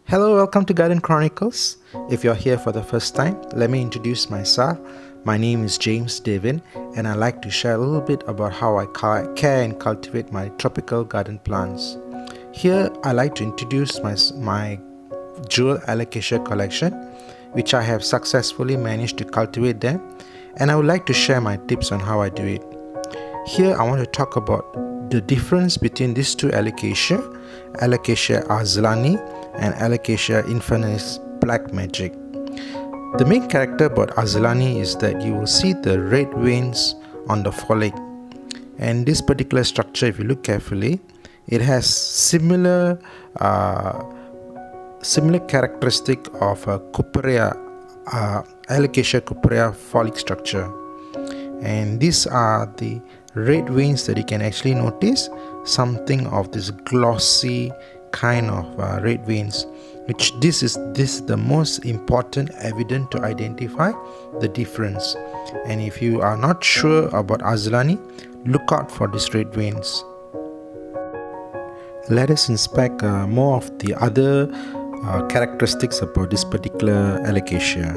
Hello, welcome to Garden Chronicles. If you're here for the first time, let me introduce myself. My name is James Devin, and I'd like to share a little bit about how I care and cultivate my tropical garden plants. Here, I like to introduce my Jewel Alocasia Collection, which I have successfully managed to cultivate them, and I would like to share my tips on how I do it. Here, I want to talk about the difference between these two Alocasia, Alocasia Azlanii and Alocasia Infernalis Black Magic. The main character about Azlanii is that you will see the red veins on the foliage, and this particular structure, if you look carefully, it has similar characteristic of a Cuperea, Alocasia Cuperea foliage structure, and these are the red veins that you can actually notice something of this glossy kind of red veins, which this is the most important evidence to identify the difference. And if you are not sure about Azlanii, look out for these red veins. Let us inspect more of the other characteristics about this particular Alocasia.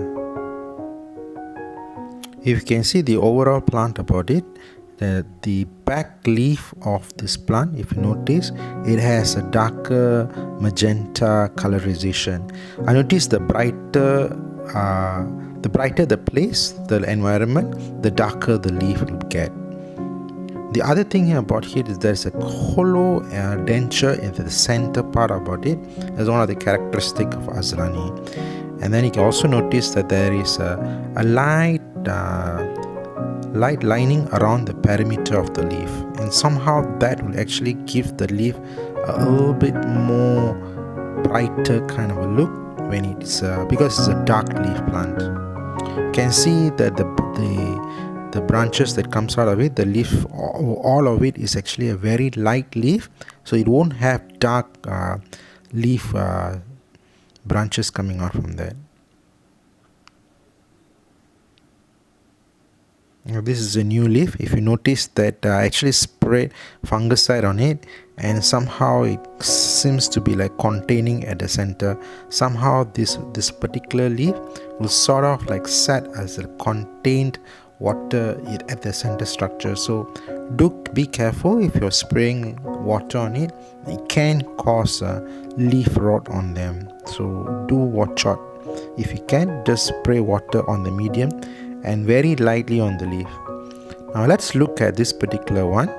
If you can see the overall plant about it, the back leaf of this plant, if you notice, it has a darker magenta colorization. I notice the brighter the place, the environment, the darker the leaf will get. The other thing here about it is there's a hollow denture in the center part about it. That's one of the characteristics of Azlanii. And then you can also notice that there is a light lining around the perimeter of the leaf, and somehow that will actually give the leaf a little bit more brighter kind of a look when it's because it's a dark leaf plant. You can see that the branches that comes out of it, the leaf, all of it is actually a very light leaf, so it won't have dark leaf branches coming out from that. Now, this is a new leaf. If you notice that I actually sprayed fungicide on it, and somehow it seems to be like containing at the center. Somehow this particular leaf will sort of like set as a contained water at the center structure. So do be careful if you're spraying water on it. It can cause leaf rot on them, so do watch out. If you can, just spray water on the medium and very lightly on the leaf. Now let's look at this particular one.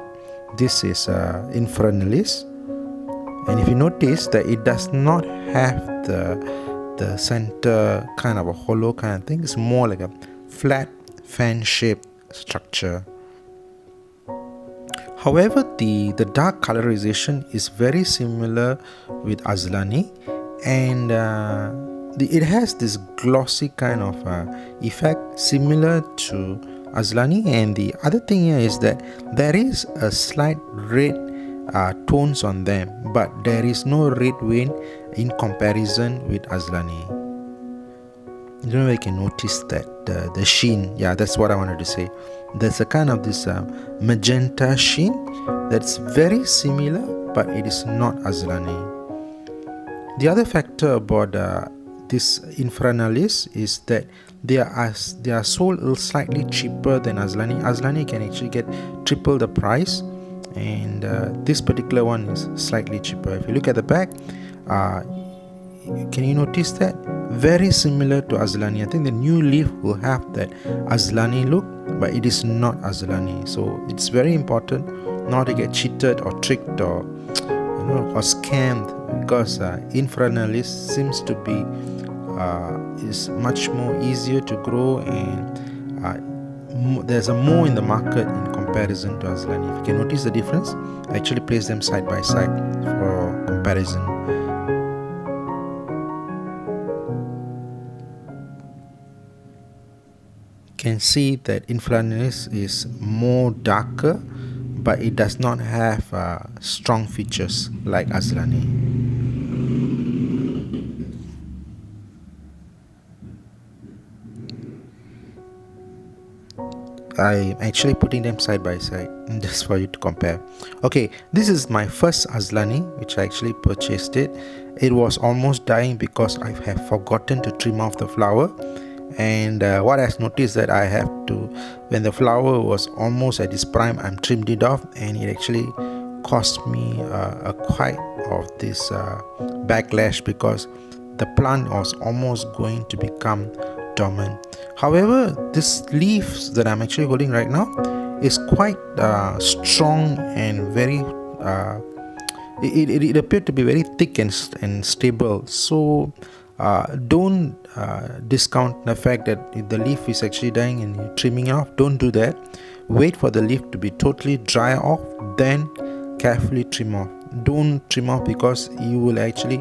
This is Infernalis, and if you notice that it does not have the center kind of a hollow kind of thing. It's more like a flat fan shaped structure. However, the dark colorization is very similar with Azlanii, and it has this glossy kind of effect similar to Azlanii. And the other thing here is that there is a slight red tones on them, but there is no red vein in comparison with Azlanii. I don't know if I can notice that the sheen. Yeah, that's what I wanted to say. There's a kind of this magenta sheen that's very similar, but it is not Azlanii. The other factor about this Infernalis is that they are sold slightly cheaper than Azlanii. Azlanii can actually get triple the price, and this particular one is slightly cheaper. If you look at the back, can you notice that? Very similar to Azlanii. I think the new leaf will have that Azlanii look, but it is not Azlanii. So it's very important not to get cheated or tricked or scammed, because Infernalis seems to be is much more easier to grow, and there's a more in the market in comparison to Azlanii. If you can notice the difference, I actually place them side by side for comparison. You can see that Infernalis is more darker, but it does not have strong features like Azlanii. I'm actually putting them side by side just for you to compare. Okay, this is my first Azlanii which I actually purchased it. It was almost dying because I have forgotten to trim off the flower, and what I've noticed that I have to, when the flower was almost at its prime, I'm trimmed it off, and it actually cost me a quite of this backlash because the plant was almost going to become dormant. However, this leaves that I'm actually holding right now is quite strong and very it appeared to be very thick and stable. So don't discount the fact that if the leaf is actually dying and you're trimming it off. Don't do that. Wait for the leaf to be totally dry off, then carefully trim off. Don't trim off because you will actually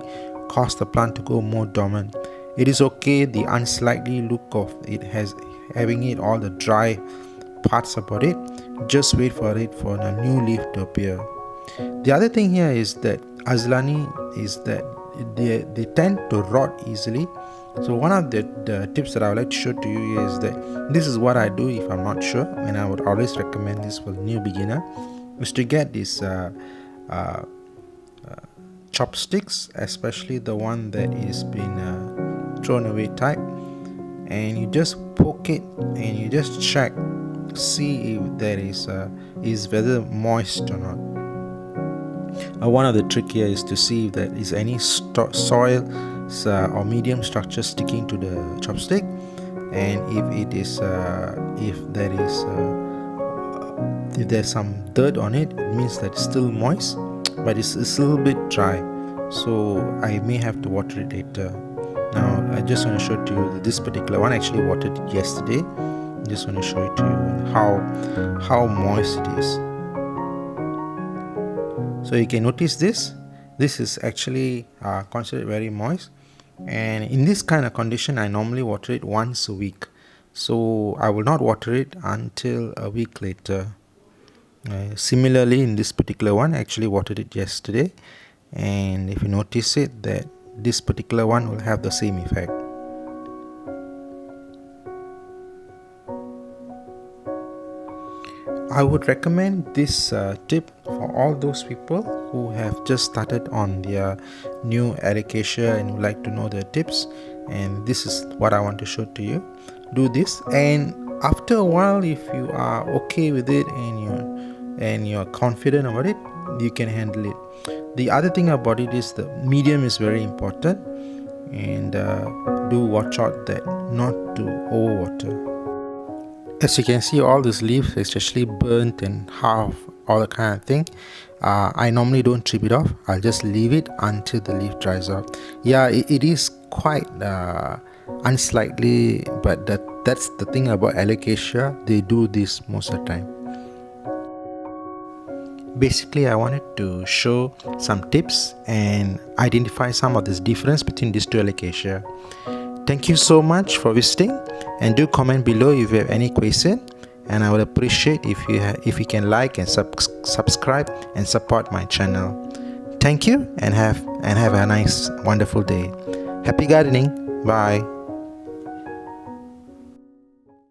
cause the plant to go more dormant. It is okay, the unsightly look of it having it all the dry parts about it. Just wait for it for a new leaf to appear. The other thing here is that Azlanii is that they tend to rot easily. So one of the tips that I would like to show to you is that this is what I do if I'm not sure, and I would always recommend this for new beginner, is to get this chopsticks, especially the one that is been thrown away type, and you just poke it and you just check, see if there is whether moist or not. One of the trick here is to see if there is any soil or medium structure sticking to the chopstick, and if there's some dirt on it, it means that it's still moist, but it's a little bit dry, so I may have to water it later. Now I just want to show to you this particular one. I actually watered it yesterday. I just want to show it to you how moist it is. So you can notice this is actually considered very moist, and in this kind of condition I normally water it once a week, so I will not water it until a week later. Similarly, in this particular one I actually watered it yesterday, and if you notice it, that this particular one will have the same effect. I would recommend this tip for all those people who have just started on their new Alocasia and would like to know the tips, and this is what I want to show to you. Do this, and after a while, if you are okay with it and you're confident about it, you can handle it. The other thing about it is the medium is very important, and do watch out that not to overwater. As you can see, all these leaves, especially burnt and half, all that kind of thing, I normally don't trim it off. I'll just leave it until the leaf dries out. Yeah, it is quite unsightly, but that's the thing about Alocasia. They do this most of the time. Basically, I wanted to show some tips and identify some of this difference between these two Alocasia. Thank you so much for visiting, and do comment below if you have any question, and I would appreciate if you can like and subscribe and support my channel. Thank you, and have a nice wonderful day. Happy gardening. Bye.